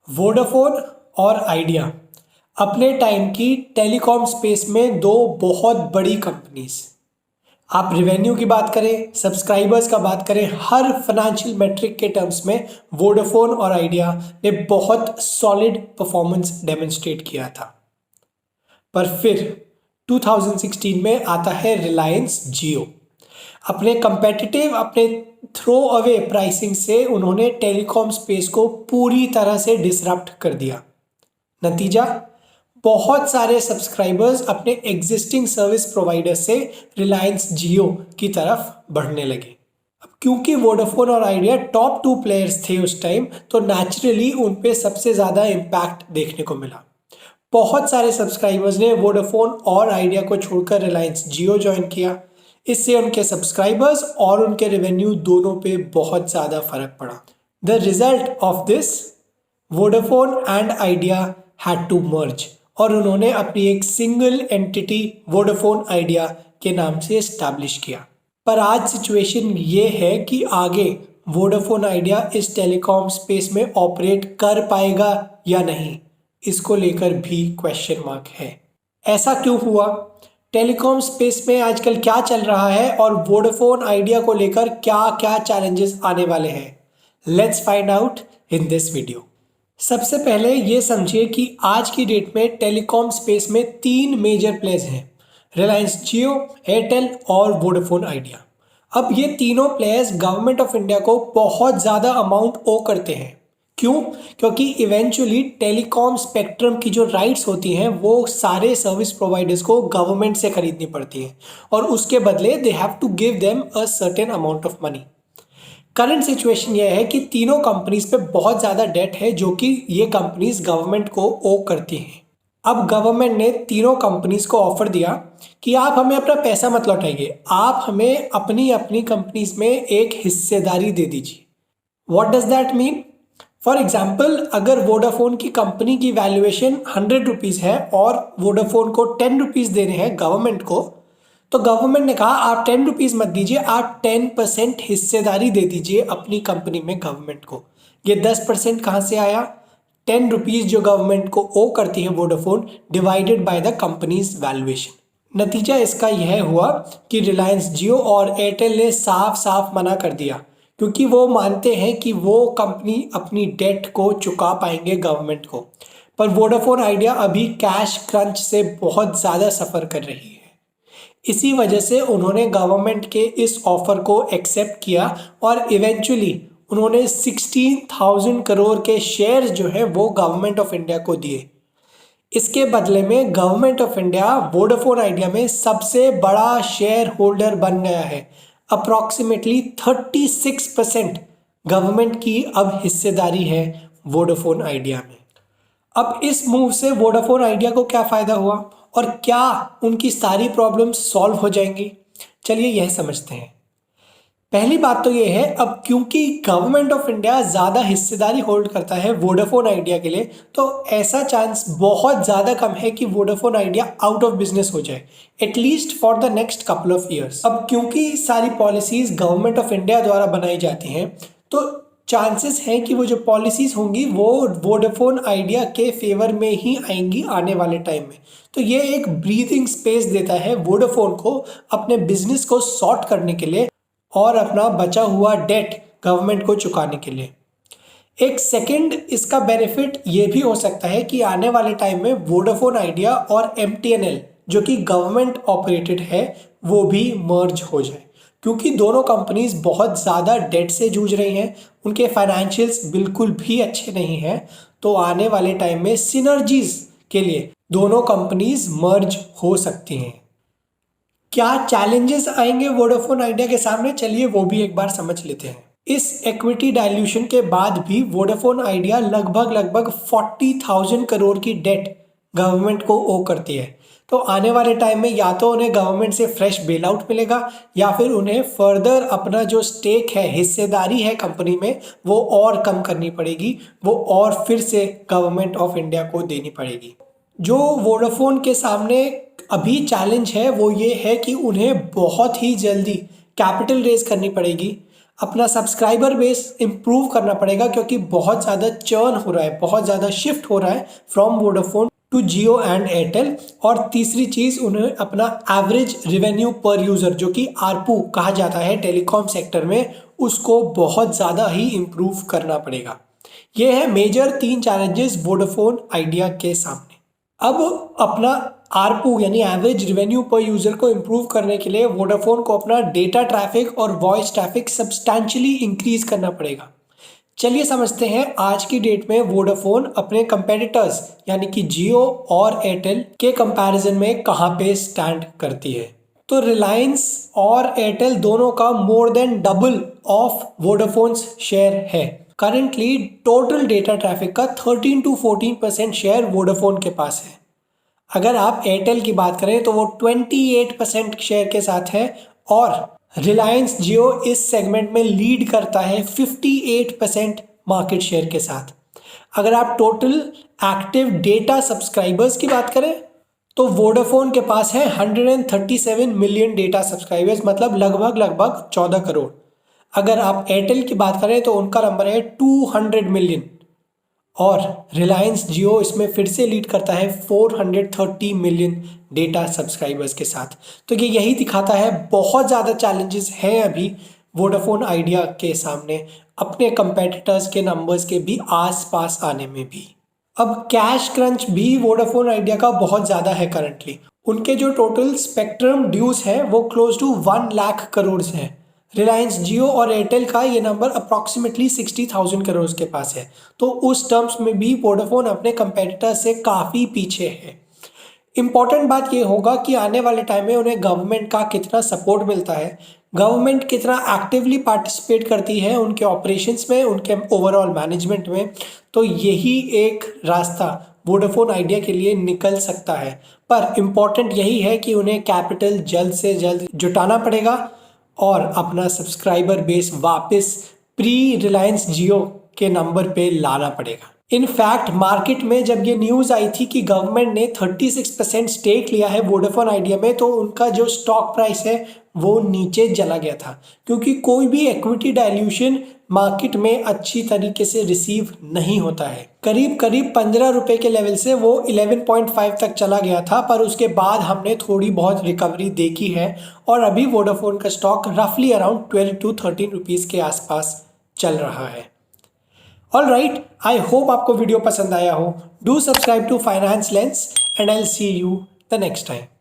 Vodafone और idea अपने time की टेलीकॉम स्पेस में दो बहुत बड़ी कंपनीज। आप रेवेन्यू की बात करें, सब्सक्राइबर्स का बात करें, हर फाइनेंशियल मैट्रिक के टर्म्स में वोडाफोन और आइडिया ने बहुत सॉलिड परफॉर्मेंस डेमोन्स्ट्रेट किया था। पर फिर 2016 में आता है रिलायंस जियो। अपने कंपेटिटिव, अपने थ्रो अवे प्राइसिंग से उन्होंने टेलीकॉम स्पेस को पूरी तरह से डिसरप्ट कर दिया। नतीजा, बहुत सारे सब्सक्राइबर्स अपने एग्जिस्टिंग सर्विस प्रोवाइडर से रिलायंस जियो की तरफ बढ़ने लगे। अब क्योंकि वोडाफोन और आइडिया टॉप 2 प्लेयर्स थे उस टाइम, तो नेचुरली उन पे सबसे ज़्यादा इम्पैक्ट देखने को मिला। बहुत सारे सब्सक्राइबर्स ने वोडाफोन और आइडिया को छोड़कर रिलायंस जियो ज्वाइन किया। इससे उनके सब्सक्राइबर्स और उनके रेवेन्यू दोनों पे बहुत ज़्यादा फर्क पड़ा। The result of this, Vodafone and Idea had to merge और उन्होंने अपनी एक सिंगल एंटिटी वोडाफोन आइडिया के नाम से एस्टैब्लिश किया। पर आज सिचुएशन ये है कि आगे वोडाफोन आइडिया इस टेलीकॉम स्पेस में ऑपरेट कर पाएगा या नहीं, इसको लेकर भी क्वेश्चन मार्क है। ऐसा क्यों हुआ? टेलीकॉम स्पेस में आजकल क्या चल रहा है और वोडाफोन आइडिया को लेकर क्या क्या चैलेंजेस आने वाले हैं? Let's find out in this video. सबसे पहले ये समझिए कि आज की डेट में टेलीकॉम स्पेस में 3 मेजर प्लेयर्स हैं, रिलायंस जियो, एयरटेल और वोडाफोन आइडिया। अब ये तीनों प्लेयर्स गवर्नमेंट ऑफ इंडिया को बहुत ज़्यादा अमाउंट ओ करते हैं। क्यों? क्योंकि इवेंचुअली टेलीकॉम स्पेक्ट्रम की जो राइट्स होती हैं वो सारे सर्विस प्रोवाइडर्स को गवर्नमेंट से खरीदनी पड़ती हैं और उसके बदले they have to give them a certain amount of money. Current situation यह है कि तीनों कंपनीज पे बहुत ज़्यादा डेट है जो कि ये कंपनीज गवर्नमेंट को ओ करती हैं। अब गवर्नमेंट ने तीनों कंपनीज को ऑफर दिया कि आप हमें अपना पैसा मत लौटाइए, आप हमें अपनी अपनी कंपनीज में एक हिस्सेदारी दे दीजिए। What does that mean? For example, अगर वोडाफोन की कंपनी की वैल्यूएशन 100 रुपीज़ है और वोडाफोन को 10 रुपीज़ देने हैं गवर्नमेंट को, तो गवर्नमेंट ने कहा आप 10 रुपीज़ मत दीजिए, आप 10% हिस्सेदारी दे दीजिए अपनी कंपनी में गवर्नमेंट को। ये 10% कहाँ से आया? 10 रुपीज़ जो गवर्नमेंट को ओ करती है Vodafone, divided by the companies valuation. नतीजा इसका यह हुआ कि रिलायंस जियो और एयरटेल ने साफ साफ मना कर दिया, क्योंकि वो मानते हैं कि वो कंपनी अपनी डेट को चुका पाएंगे गवर्नमेंट को। पर वोडाफोन आइडिया अभी कैश क्रंच से बहुत ज़्यादा सफ़र कर रही है। इसी वजह से उन्होंने गवर्नमेंट के इस ऑफर को एक्सेप्ट किया और इवेंचुअली उन्होंने 16,000 करोड़ के शेयर्स जो है वो गवर्नमेंट ऑफ इंडिया को दिए। इसके बदले में government of India Vodafone idea में सबसे बड़ा शेयर होल्डर बन गया है। अप्रॉक्सीमेटली 36% गवर्नमेंट की अब हिस्सेदारी है वोडाफोन आइडिया में। अब इस मूव से वोडाफोन आइडिया को क्या फ़ायदा हुआ और क्या उनकी सारी प्रॉब्लम्स सॉल्व हो जाएंगी? चलिए यह समझते हैं। पहली बात तो ये है, अब क्योंकि गवर्नमेंट ऑफ इंडिया ज़्यादा हिस्सेदारी होल्ड करता है वोडाफोन आइडिया के लिए, तो ऐसा चांस बहुत ज़्यादा कम है कि Vodafone idea out of business हो जाए, at least for the next couple of years. अब क्योंकि सारी पॉलिसीज़ गवर्नमेंट ऑफ इंडिया द्वारा बनाई जाती हैं, तो चांसेस हैं कि वो जो पॉलिसीज़ होंगी वो वोडाफोन आइडिया के फेवर में ही आएंगी आने वाले टाइम में। तो ये एक ब्रीथिंग स्पेस देता है वोडाफोन को अपने बिजनेस को सॉर्ट करने के लिए और अपना बचा हुआ डेट गवर्नमेंट को चुकाने के लिए। एक सेकंड इसका बेनिफिट ये भी हो सकता है कि आने वाले टाइम में वोडाफोन आइडिया और MTNL जो कि गवर्नमेंट ऑपरेटेड है वो भी मर्ज हो जाए, क्योंकि दोनों कंपनीज बहुत ज़्यादा डेट से जूझ रही हैं, उनके फाइनेंशियल्स बिल्कुल भी अच्छे नहीं हैं। तो आने वाले टाइम में सिनर्जीज के लिए दोनों कंपनीज मर्ज हो सकती हैं। क्या चैलेंजेस आएंगे वोडाफोन आइडिया के सामने? चलिए वो भी एक बार समझ लेते हैं। इस इक्विटी डाइल्यूशन के बाद भी वोडाफोन आइडिया लगभग 40,000 करोड़ की डेट गवर्नमेंट को ओ करती है। तो आने वाले टाइम में या तो उन्हें गवर्नमेंट से फ्रेश बेल आउट मिलेगा या फिर उन्हें फर्दर अपना जो स्टेक है, हिस्सेदारी है कंपनी में, वो और कम करनी पड़ेगी, वो और फिर से गवर्नमेंट ऑफ इंडिया को देनी पड़ेगी। जो वोडाफोन के सामने अभी चैलेंज है वो ये है कि उन्हें बहुत ही जल्दी कैपिटल रेज करनी पड़ेगी अपना सब्सक्राइबर बेस इंप्रूव करना पड़ेगा क्योंकि बहुत ज़्यादा चर्न हो रहा है, बहुत ज़्यादा शिफ्ट हो रहा है from Vodafone to Jio and Airtel. और तीसरी चीज़, उन्हें अपना एवरेज रेवेन्यू पर यूज़र जो कि आरपू कहा जाता है टेलीकॉम सेक्टर में, उसको बहुत ज़्यादा ही इम्प्रूव करना पड़ेगा। ये है मेजर 3 चैलेंजेस वोडाफोन आइडिया के सामने। अब अपना आरपू यानी एवरेज रेवेन्यू पर यूजर को इम्प्रूव करने के लिए वोडाफोन को अपना डेटा ट्रैफिक और वॉइस ट्रैफिक सब्सटैंशियली इंक्रीज करना पड़ेगा। चलिए समझते हैं आज की डेट में वोडाफोन अपने कंपेटिटर्स यानी कि जियो और एयरटेल के कंपैरिजन में कहां पे स्टैंड करती है। तो रिलायंस और एयरटेल दोनों का more then double of Vodafone's share है। करंटली टोटल डेटा ट्रैफिक का 13 to 14% शेयर वोडाफोन के पास है। अगर आप एयरटेल की बात करें तो वो 28% शेयर के साथ है और रिलायंस जियो इस सेगमेंट में लीड करता है 58% मार्केट शेयर के साथ। अगर आप टोटल एक्टिव डेटा सब्सक्राइबर्स की बात करें तो वोडाफोन के पास है 137 मिलियन डेटा सब्सक्राइबर्स, मतलब लगभग 14 करोड़। अगर आप एयरटेल की बात करें तो उनका नंबर है 200 मिलियन और रिलायंस जियो इसमें फिर से लीड करता है 430 मिलियन डेटा सब्सक्राइबर्स के साथ। तो ये यही दिखाता है बहुत ज़्यादा चैलेंजेस हैं अभी वोडाफोन आइडिया के सामने, अपने कंपेटिटर्स के नंबर्स के भी आसपास आने में भी। अब कैश क्रंच भी वोडाफोन आइडिया का बहुत ज़्यादा है करंटली। उनके जो टोटल स्पेक्ट्रम ड्यूज है वो क्लोज टू 1 लाख करोड़ है। रिलायंस जियो और एयरटेल का ये नंबर अप्रॉक्सीमेटली 60,000 करोड़ के पास है। तो उस टर्म्स में भी वोडाफोन अपने कंपेटिटर से काफ़ी पीछे है। इम्पॉर्टेंट बात ये होगा कि आने वाले टाइम में उन्हें गवर्नमेंट का कितना सपोर्ट मिलता है, गवर्नमेंट कितना एक्टिवली पार्टिसिपेट करती है उनके ऑपरेशंस में, उनके ओवरऑल मैनेजमेंट में। तो यही एक रास्ता वोडाफोन आइडिया के लिए निकल सकता है। पर इम्पॉर्टेंट यही है कि उन्हें कैपिटल जल्द से जल्द जुटाना पड़ेगा और अपना सब्सक्राइबर बेस वापस प्री रिलायंस जियो के नंबर पे लाना पड़ेगा। इनफैक्ट मार्केट में जब ये न्यूज़ आई थी कि गवर्नमेंट ने 36% स्टेक लिया है वोडाफोन आइडिया में, तो उनका जो स्टॉक प्राइस है वो नीचे चला गया था, क्योंकि कोई भी इक्विटी डाइल्यूशन मार्केट में अच्छी तरीके से रिसीव नहीं होता है। करीब 15 रुपए के लेवल से वो 11.5 तक चला गया था, पर उसके बाद हमने थोड़ी बहुत रिकवरी देखी है और अभी वोडाफोन का स्टॉक रफली अराउंड 12 to 13 रुपीज़ के आसपास चल रहा है। ऑल राइट, आई होप आपको वीडियो पसंद आया हो। Do subscribe to Finance Lens and I will see you the next time.